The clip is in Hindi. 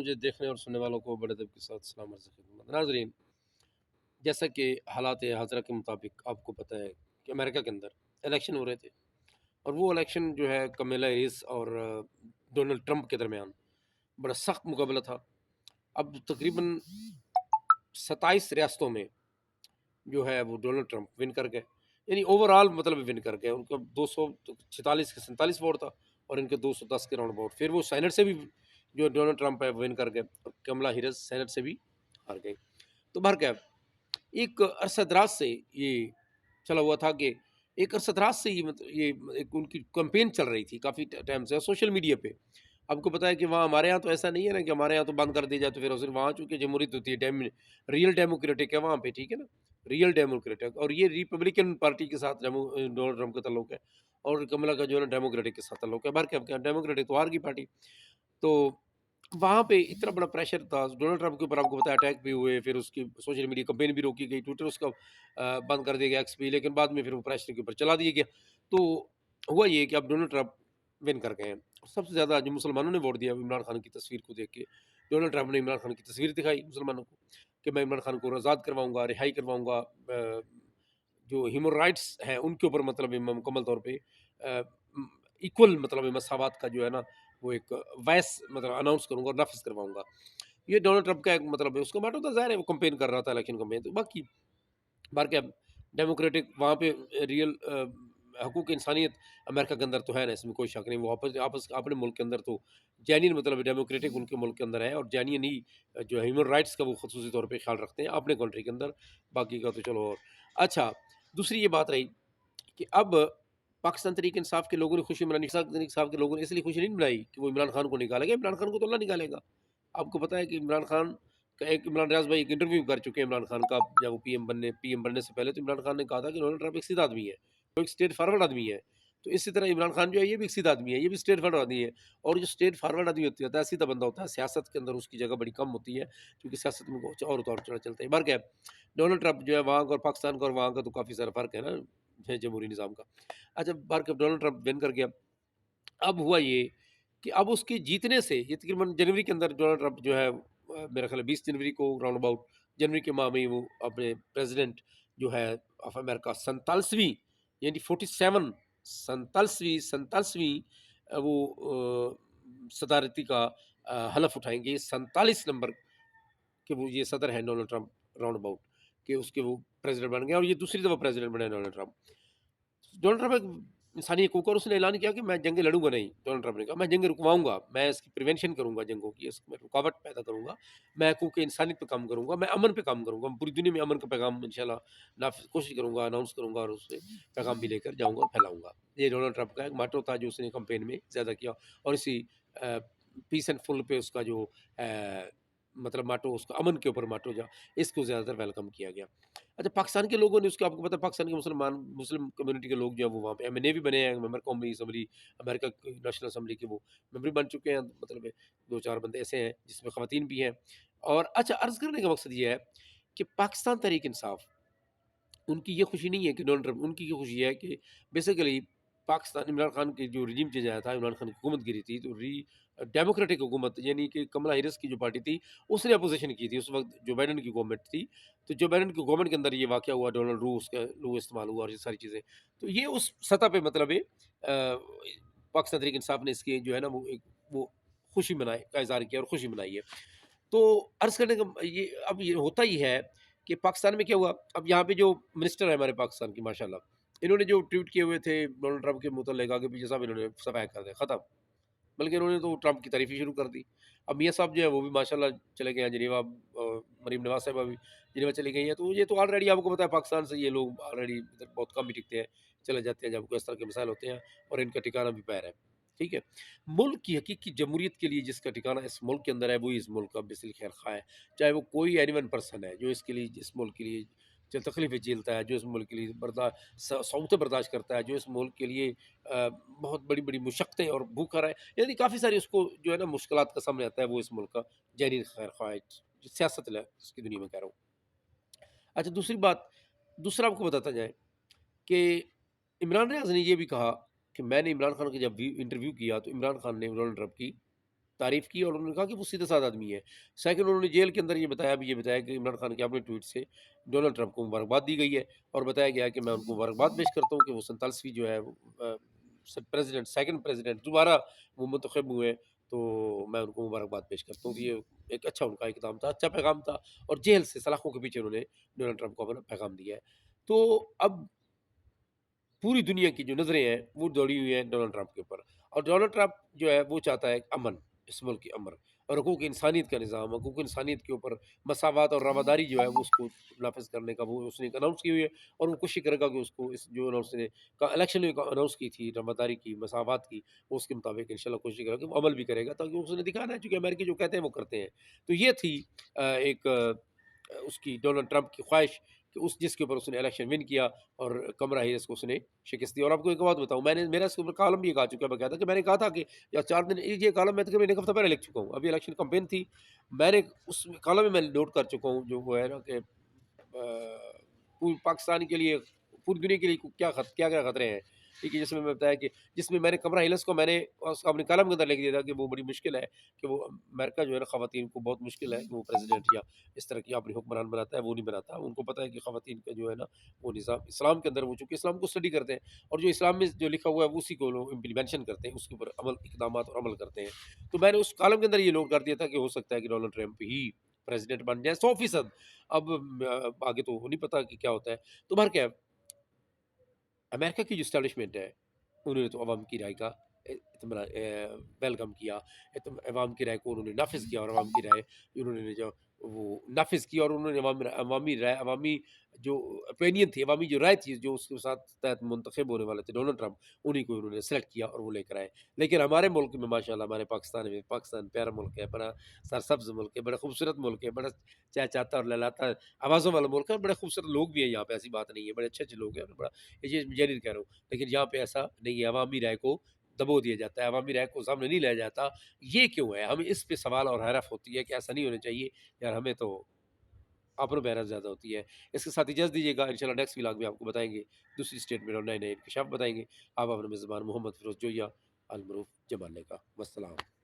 मुझे देखने और सुनने वालों को बड़े अदब के साथ सलाम अर्ज़ खिदमत। नाज़रीन, जैसा कि हालात हाज़िरा के मुताबिक आपको पता है कि अमेरिका के अंदर इलेक्शन हो रहे थे और वो इलेक्शन जो है कमला हैरिस और डोनाल्ड ट्रंप के दरमियान बड़ा सख्त मुकाबला था। अब तकरीबन 27 रियासतों में जो है वो डोनाल्ड ट्रंप विन कर गए। यानी ओवरऑल मतलब विन कर गए। उनका 246 के 47 वोट था और इनके 210 के राउंड अबाउट। फिर वो सेनेट से भी जो डोनाल्ड ट्रंप है विन कर गए और कमला हैरिस सेनेट से भी हार गई। तो बहरकैफ एक अरसा दराज से ये चला हुआ था कि एक अरसा दराज से ये मतलब ये एक उनकी कैंपेन चल रही थी काफ़ी टाइम से सोशल मीडिया पे। आपको पता है कि वहाँ हमारे यहाँ तो ऐसा नहीं है ना कि हमारे यहाँ तो बंद कर दी जाए तो फिर सिर्फ वहाँ चूँकि जमहूरियत होती है रियल डेमोक्रेटिक है वहाँ पे, ठीक है ना? रियल डेमोक्रेटिक और ये रिपब्लिकन पार्टी के साथ डोनाल्ड ट्रंप का ताल्लुक है और कमला का जो है ना डेमोक्रेटिक के साथ ताल्लुक है। बहरकैफ क्या डेमोक्रेटिक तो हार गई पार्टी। तो वहाँ पे इतना बड़ा प्रेशर था डोनाल्ड ट्रंप के ऊपर आपको पता है अटैक भी हुए, फिर उसकी सोशल मीडिया कैंपेन भी रोकी गई, ट्विटर उसका बंद कर दिया गया एक्स पे, लेकिन बाद में फिर वो प्रेशर के ऊपर चला दिया गया। तो हुआ ये कि अब डोनाल्ड ट्रंप विन कर गए हैं। सबसे ज़्यादा जो मुसलमानों ने वोट दिया इमरान खान की तस्वीर को देख के, डोनाल्ड ट्रंप ने इमरान खान की तस्वीर दिखाई मुसलमानों को कि मैं इमरान खान को आज़ाद करवाऊँगा, रिहाई करवाऊँगा जो ह्यूमन राइट्स हैं उनके ऊपर मतलब मैं मुकम्मल तौर पे इक्वल मतलब मसावत का जो है ना वो एक वॉइस मतलब अनाउंस करूँगा और नाफ़िज़ करवाऊँगा। ये डोनाल्ड ट्रंप का एक मतलब है, उसका मैटर तो ज़ाहिर है वो कैंपेन कर रहा था इलेक्शन कैंपेन तो बाकी बार क्या डेमोक्रेटिक वहाँ पे रियल हकूक़ इंसानियत अमेरिका के अंदर तो है ना, इसमें कोई शक नहीं। वो आपस आपस अपने मुल्क के अंदर तो जेन्युइन मतलब डेमोक्रेटिक उनके मुल्क के अंदर है और जेन्युइन ही जो है ह्यूमन राइट्स का वो ख़ुसूसी तौर पे ख़्याल रखते हैं अपने कंट्री के अंदर, बाकी का तो चलो और। अच्छा, दूसरी ये बात रही कि अब पाकिस्तान तहरीक-ए-इंसाफ के लोगों ने खुशी मनानी तहरीक-ए-इंसाफ के लोगों ने इसलिए खुशी नहीं मनाई कि वो इमरान खान को निकालेगा, इमरान खान को तो अल्लाह निकालेगा। आपको पता है कि इमरान खान का एक इमरान रियाज़ भाई एक इंटरव्यू कर चुके हैं इमरान खान का जब वो पीएम बनने से पहले तो इमरान खान ने कहा था कि डोनाल्ड ट्रंप एक सीधा आदमी है, वो एक स्ट्रेट फॉरवर्ड आदमी है। तो इसी तरह इमरान खान जो है ये भी एक सीधा आदमी है, ये भी स्ट्रेट फॉरवर्ड आदमी है और जो स्ट्रेट फॉरवर्ड आदमी होता है, सीधा बंदा होता है, सियासत के अंदर उसकी जगह बड़ी कम होती है क्योंकि सियासत में कुछ और उतार-चढ़ाव चलता है। क्या है, डोनाल्ड ट्रंप जो है वहाँ का और पाकिस्तान का और वहाँ का तो काफ़ी सारा फ़र्क है ना, जमहूरी निज़ाम का। अच्छा, डोनाल्ड ट्रंप विन कर गया। अब हुआ ये कि अब उसके जीतने से ये तकरीबन जनवरी के अंदर डोनाल्ड ट्रंप जो है मेरा ख़्याल है 20 जनवरी को राउंड अबाउट जनवरी के माह में ही वो अपने प्रेसिडेंट जो है ऑफ अमेरिका 47वीं यानी 47 47वीं वो सदारती का हलफ उठाएँगे 47 नंबर के वो ये सदर हैं डोनाल्ड ट्रंप राउंड अबाउट कि उसके वो प्रेसिडेंट बन गए और ये दूसरी दफ़ा प्रेसिडेंट बने डोनाल्ड ट्रंप। डोनाल्ड ट्रंप एक इंसानी हकूक़ और उसने ऐलान किया कि मैं जंगें लड़ूँगा नहीं, डोनाल्ड ट्रंप ने कहा मैं जंगें रुकवाऊँगा, मैं इसकी प्रिवेंशन करूँगा जंगों की, इसमें रुकावट पैदा करूँगा, मैं हकूक़ इंसानियत पे काम करूँगा, मैं अमन पे काम करूँगा, पूरी दुनिया में अमन का पैगाम इंशाल्लाह कोशिश करूँगा, अनाउंस करूँगा और उससे पैगाम भी लेकर जाऊँगा और फैलाऊँगा। ये डोनाल्ड ट्रंप का एक मोट्टो था जो उसने कैंपेन में ज़्यादा किया और इसी पीस एंड फुल पे उसका जो मतलब मोट्टो उसका अमन के ऊपर मोट्टो जो इसको ज़्यादातर वेलकम किया गया। अच्छा, पाकिस्तान के लोगों ने उसको आपको पता है पाकिस्तान के मुस्लिम कम्युनिटी के लोग जो है वो वहाँ पे एमएनए भी बने हैं, मेंबर कौमी असम्बली, अमेरिका की नेशनल असम्बली के वो मेंबर बन चुके हैं, मतलब 2-4 बंदे ऐसे हैं जिसमें ख़वातीन भी हैं। और अच्छा अर्ज़ करने का मकसद ये है कि पाकिस्तान तहरीक-इंसाफ उनकी ये खुशी नहीं है कि डोनाल्ड ट्रंप उनकी ये खुशी है कि बेसिकली पाकिस्तान इमरान खान की जो रिजीम चेंज आया था, इमरान खान की हुकूमत गिरी थी, तो डेमोक्रेटिक हुकूमत यानी कि कमला हैरिस की जो पार्टी थी, उसने अपोज़िशन की थी। उस वक़्त जो बाइडेन की गवर्नमेंट थी, तो जो बाइडेन की गवर्नमेंट के अंदर ये वाक़या हुआ, डोनाल्ड रू इस्तेमाल हुआ और ये सारी चीज़ें। तो ये उस सतह पे मतलब पाकिस्तान तहरीक इंसाफ ने इसकी जो है ना वो खुशी मनाई का इज़हार किया और खुशी मनाई है। तो अर्ज़ करने का ये अब ये होता ही है कि पाकिस्तान में क्या हुआ, अब यहाँ पे जो मिनिस्टर है हमारे पाकिस्तान की माशाल्लाह, इन्होंने जो ट्वीट किए हुए थे डोनाल्ड ट्रंप के मुतल्लिक़ आगे पीछे सब इन्होंने सफ़ाया कर दिया, ख़त्म। बल्कि उन्होंने तो ट्रंप की तारीफ़ ही शुरू कर दी। अब मियाँ साहब जो है वो भी माशाल्लाह चले गए हैं जिनेवा मरीम नवाज़ साहिबा भी जिनेवा चली गई हैं। तो ये तो ऑलरेडी आपको पता है पाकिस्तान से ये लोग ऑलरेडी इधर बहुत कम ही टिकते हैं, चले जाते हैं जब कोई इस तरह के मसाइल होते हैं और इनका ठिकाना भी पैर है। ठीक है? मुल्क की हकीकी जमहूरियत के लिए जिसका ठिकाना इस मुल्क के अंदर है, वही इस मुल्क का बेसिल खैर-ख़्वाह है। चाहे वो कोई एनी वन पर्सन है, जो इसके लिए इस मुल्क के लिए जो तकलीफ़ें झेलता है, जो इस मुल्क के लिए सौतें बर्दाश्त करता है, जो इस मुल्क के लिए बहुत बड़ी-बड़ी मुशक्क़तें और भूखा रहा है, यानी काफ़ी सारी उसको जो है ना मुश्किलात का सामने आता है, वो इस मुल्क का जेन्युइन खैर-ख़्वाह है, जो सियासत है इसकी दुनिया में कह रहा हूँ। अच्छा, दूसरी बात दूसरा आपको बताता जाए कि इमरान रियाज़ ने ये भी कहा कि मैंने इमरान खान की जब भी इंटरव्यू किया, तो इमरान खान ने डोनाल्ड ट्रंप की तारीफ़ की और उन्होंने कहा कि वो सीधा-साधा आदमी है। सेकंड उन्होंने जेल के अंदर ये बताया कि इमरान खान के अपने ट्वीट से डोनाल्ड ट्रंप को मुबारकबाद दी गई है और बताया गया है कि मैं उनको मुबारकबाद पेश करता हूँ कि वो 47वीं जो है सेकंड प्रेज़िडेंट दोबारा वो मुंतखब हुए, तो मैं उनको मुबारकबाद पेश करता हूँ। तो ये एक अच्छा उनका इकदाम था, अच्छा पैगाम था और जेल से सलाखों के पीछे उन्होंने डोनाल्ड ट्रंप को अपना पैगाम दिया है। तो अब पूरी दुनिया की जो नज़रें हैं, वो दौड़ी हुई हैं डोनाल्ड ट्रंप के ऊपर और डोनाल्ड ट्रंप जो है वो चाहता है अमन, इस मुल्क की अमन और हकूक़ इंसानियत का निज़ाम, हकूक़ इंसानियत के ऊपर मसावात और रवादारी जो है वो उसको नाफ़िज़ करने का वो उसने एक अनाउंस की हुई है और वो कोशिश करेगा कि उसको इस जो अनाउंस ने का इलेक्शन में अनाउंस की थी रवादारी की, मसावात की, वो उसके मुताबिक इंशाल्लाह कोशिश करेगा कि वो अमल भी करेगा ताकि उसने दिखाना है चूँकि अमेरिकी जो कहते हैं वो करते हैं। तो ये थी उसकी डोनाल्ड ट्रंप की ख़्वाहिश कि उस जिसके ऊपर उसने इलेक्शन विन किया और कमला हैरिस को उसने शिकस्त दी। और आपको एक बात बताऊँ, मैंने मेरा इसके ऊपर कॉलम भी एक आ चुका है बाकायदा कि मैंने कहा था कि या 4 दिन ये कॉलम मैं तकरीबन 1 हफ्ता पहले लिख चुका हूँ। अभी इलेक्शन कैंपेन थी, मैंने उस कॉलम में मैंने नोट कर चुका हूँ जो वो है ना कि पूरे पाकिस्तान के लिए, पूरी दुनिया के लिए क्या-क्या खतरे हैं। ठीक है, जिसमें मैं बताया कि जिसमें मैंने कमला हैरिस को मैंने उसको अपने कॉलम के अंदर लिख दिया था कि वो बड़ी मुश्किल है कि वो अमेरिका जो है ना ख़वातीन को बहुत मुश्किल है कि वो प्रेज़िडेंट या इस तरह की अपनी हुक्मरान बनाता है, वो नहीं बनाता। उनको पता है कि ख़वातीन का जो है ना वो निज़ाम इस्लाम के अंदर वो चूँकि इस्लाम को स्टडी करते हैं और जो इस्लाम में जो लिखा हुआ है उसी को लोग इम्प्लीमेंशन करते हैं, उसके ऊपर इक़दामात और अमल करते हैं। तो मैंने उस कॉलम के अंदर ये नोट कर दिया था कि हो सकता है कि डोनाल्ड ट्रंप ही प्रेज़िडेंट बन जाए 100%। अब आगे तो नहीं पता कि क्या होता है। तो बहरकैफ अमेरिका की जो एस्टेब्लिशमेंट है, उन्होंने तो अवाम की राय का वेलकम किया। अवाम की राय को उन्होंने नाफ़िज़ किया और अवाम की राय उन्होंने जो वो नाफ़िज़ की और उन्होंने अवामी जो ओपिनियन थी, अवामी जो राय थी, जो उसके साथ तहत मुंतखब होने वाले थे डोनाल्ड ट्रंप, उन्हीं को उन्होंने सेलेक्ट किया और वो लेकर आए। लेकिन हमारे मुल्क में माशाअल्लाह, हमारे पाकिस्तान प्यारा मुल्क है, बड़ा सरसब्ज़ मुल्क है, बड़ा खूबसूरत मुल्क है, बड़ा चहचहाता और लहलहाता आवाज़ों वाला मुल्क है और बड़े खूबसूरत लोग भी हैं यहाँ पे, ऐसी बात नहीं है, बड़े अच्छे-अच्छे लोग हैं और बड़ा ये चीज़ जेन्युइन कह रहा हूँ। लेकिन यहाँ पे ऐसा नहीं है, अवामी राय को दबो दिया जाता है, अवामी राय को सामने नहीं लाया जाता। ये क्यों है? हमें इस पे सवाल और हैरत होती है कि ऐसा नहीं होना चाहिए। यार हमें तो अपनों पे हैरत ज़्यादा होती है। इसके साथ इजाज़त दीजिएगा, इंशाल्लाह नेक्स्ट व्लॉग में आपको बताएँगे, दूसरी स्टेटमेंट और नए-नए इंकशाफ बताएँगे। आप अपना मेज़बान मोहम्मद फ़िरोज़ जोइया, अल मरूफ ज़माने का। वस्सलाम।